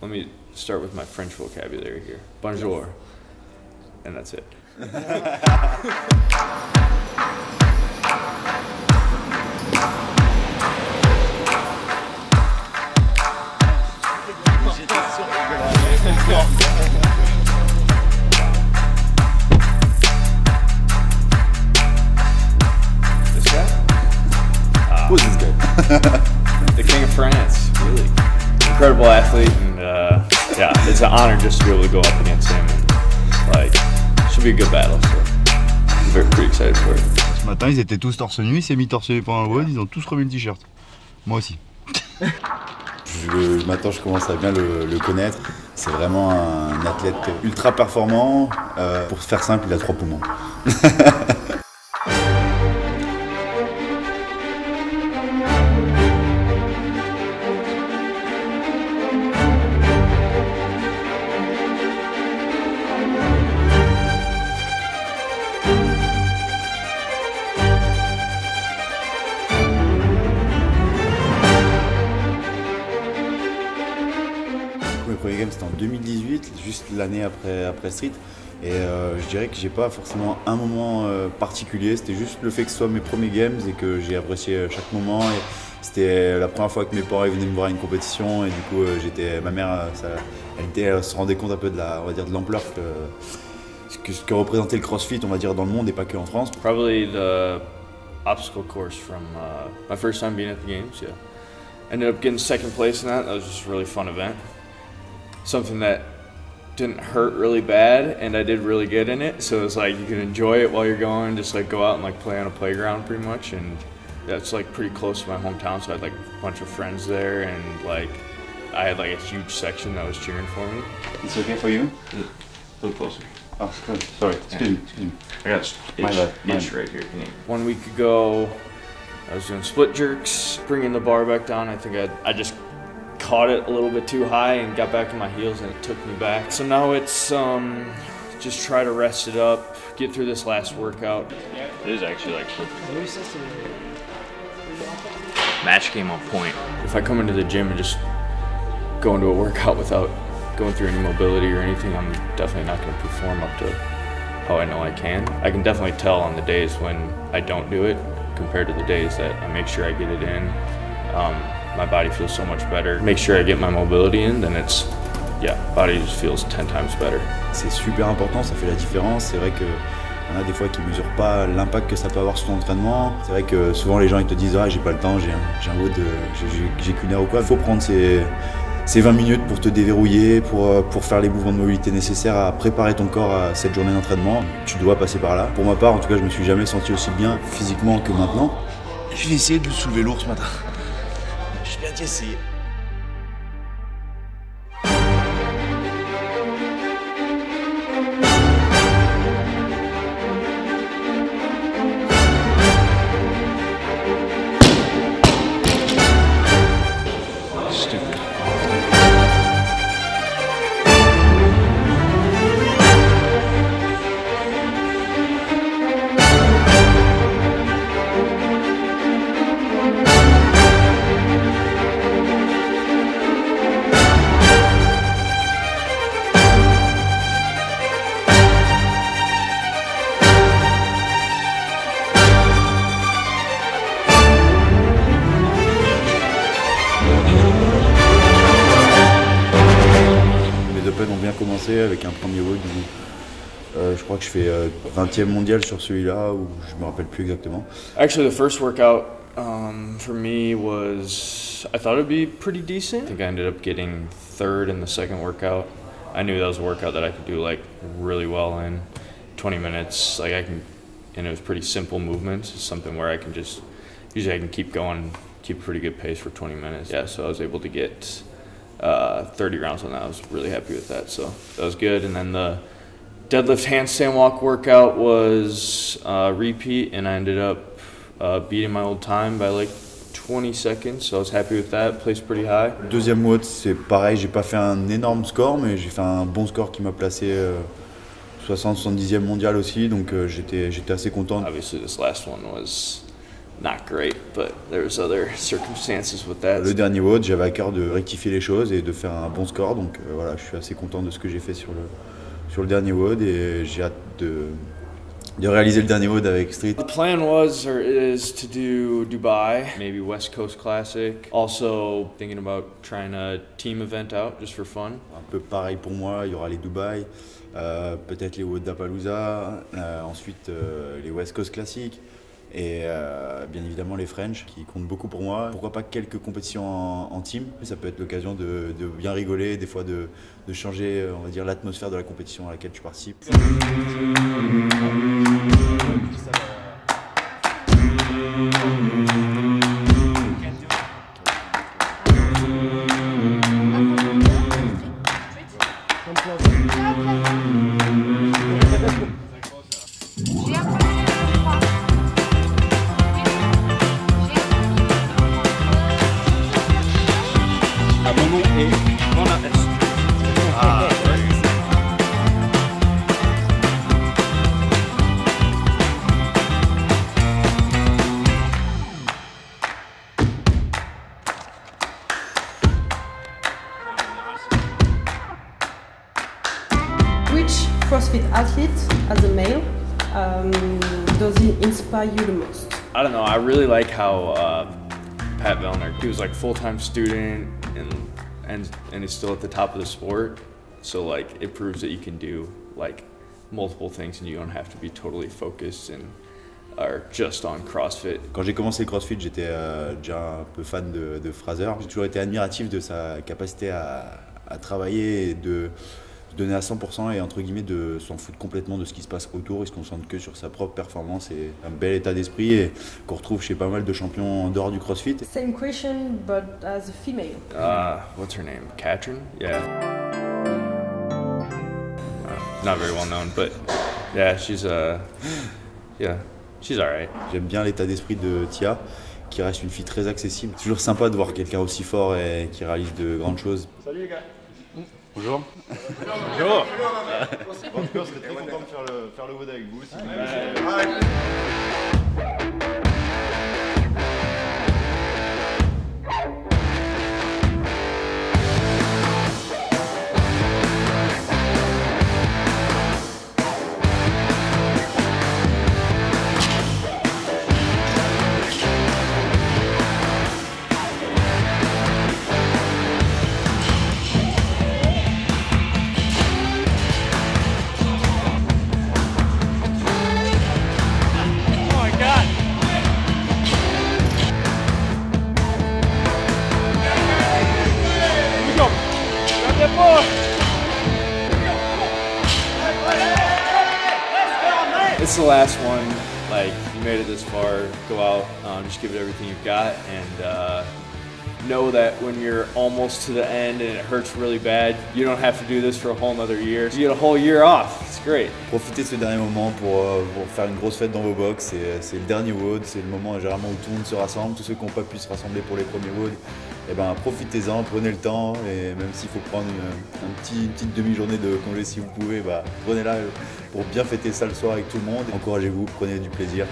Let me start with my French vocabulary here. Bonjour. And that's it. This guy? Who's this guy? The King of France, really. Incredible athlete, and yeah, it's an honor just to be able to go up against him. And, like, should be a good battle, so I'm pretty excited for it. Ce matin, ils étaient tous torse nu, il s'est mis torse nu pendant le WOD, ils ont tous remis le t-shirt. Moi aussi. Maintenant, je commence à bien le connaître. C'est vraiment un athlète ultra performant. Pour faire simple, il a 3 poumons. Mes premiers games c'était en 2018, juste l'année après Street. Et je dirais que j'ai pas forcément un moment particulier, c'était juste le fait que ce soit mes premiers games et que j'ai apprécié chaque moment. C'était la première fois que mes parents venaient me voir à une compétition et du coup ma mère elle se rendait compte un peu de on va dire de l'ampleur que représentait le CrossFit, on va dire, dans le monde et pas que en France. Probably the obstacle course from my first time being at the games, yeah. Ended up getting second place in that. That was just a really fun event. Something that didn't hurt really bad, and I did really good in it. So it's like you can enjoy it while you're going, just like go out and like play on a playground pretty much. And that's like pretty close to my hometown, so I had like a bunch of friends there, and like I had like a huge section that was cheering for me. It's okay for you? A little closer. Oh, sorry, excuse me. I got itch right here. 1 week ago, I was doing split jerks, bringing the bar back down. I think I just caught it a little bit too high and got back to my heels, and it took me back. So now it's just try to rest it up, get through this last workout. It is actually like match game on point. If I come into the gym and just go into a workout without going through any mobility or anything, I'm definitely not going to perform up to how I know I can. I can definitely tell on the days when I don't do it compared to the days that I make sure I get it in. My body feels so much better. Make sure I get my mobility in, then it's, yeah, body just feels 10 times better. C'est super important, ça fait la différence. C'est vrai que on a des fois qui ne mesurent pas l'impact que ça peut avoir sur ton entraînement. C'est vrai que souvent les gens ils te disent ah j'ai pas le temps, j'ai un WOD, j'ai qu'une heure ou quoi. Il faut prendre ces 20 minutes pour te déverrouiller, pour faire les mouvements de mobilité nécessaires à préparer ton corps à cette journée d'entraînement. Tu dois passer par là. Pour ma part, en tout cas, je me suis jamais senti aussi bien physiquement que maintenant. Je vais essayer de le soulever lourd ce matin. Je vais bien essayer. Ont bien commencé avec un premier WOD où je crois que je fais 20e mondial sur celui-là, ou je me rappelle plus exactement. Actually, the first workout for me was, I thought it would be pretty decent. I think I ended up getting third in the second workout. I knew that was a workout that I could do like really well in 20 minutes. Like and it was pretty simple movements. It's something where I can just, usually I can keep going, keep a pretty good pace for 20 minutes. Yeah, so I was able to get 30 rounds on that. I was really happy with that, so that was good. And then the deadlift handstand walk workout was repeat, and I ended up beating my old time by like 20 seconds, so I was happy with that. Placed pretty high. Deuxième WOD, c'est pareil, j'ai pas fait un énorme score, mais j'ai fait un bon score qui m'a placé 60-70e mondial aussi, donc j'étais assez content. Obviously this last one was not great. but there was other circumstances with that. Le dernier WOD, j'avais à cœur de rectifier les choses et de faire un bon score, donc voilà, je suis assez content de ce que j'ai fait sur le dernier WOD et j'ai hâte de réaliser le dernier WOD avec Street. The plan was or is to do Dubai, maybe West Coast Classic. Also thinking about trying a team event out just for fun. Un peu pareil pour moi, il y aura les Dubaï, peut-être les WOD d'Appaloosa, ensuite les West Coast Classic et bien évidemment les French qui comptent beaucoup pour moi. Pourquoi pas quelques compétitions en team, ça peut être l'occasion de bien rigoler, des fois de changer on va dire l'atmosphère de la compétition à laquelle tu participes. Which CrossFit athlete, as a male, does he inspire you the most? I don't know. I really like how Pat Vellner. He was like full-time student and he's still at the top of the sport. So like it proves that you can do like multiple things and you don't have to be totally focused and are just on CrossFit. Quand j'ai commencé le CrossFit, j'étais déjà un peu fan de Fraser. J'ai toujours été admiratif de sa capacité à travailler et de se donner à 100% et entre guillemets de s'en foutre complètement de ce qui se passe autour. Il se concentre que sur sa propre performance et un bel état d'esprit et qu'on retrouve chez pas mal de champions en dehors du CrossFit. Same question, but as a female. What's her name? Katrin? Yeah. Not very well known, but yeah, she's she's alright. J'aime bien l'état d'esprit de Tia, qui reste une fille très accessible. C'est toujours sympa de voir quelqu'un aussi fort et qui réalise de grandes choses. Salut les gars. Bonjour. Bonjour. En tout cas, on serait très content de faire le WOD avec vous aussi. It's the last one. Like, you made it this far. Go out, just give it everything you've got, and know that when you're almost to the end and it hurts really bad, you don't have to do this for a whole nother year. You get a whole year off. It's great. Profitez de ce dernier moment pour faire une grosse fête dans vos box. C'est le dernier WOD, c'est le moment généralement où tout le monde se rassemble. Tous ceux qui n'ont pas pu se rassembler pour les premiers WOD, eh ben, profitez-en, prenez le temps. Et même s'il faut prendre une petite demi-journée de congé si vous pouvez, bah, prenez-la pour bien fêter ça le soir avec tout le monde. Encouragez-vous, prenez du plaisir.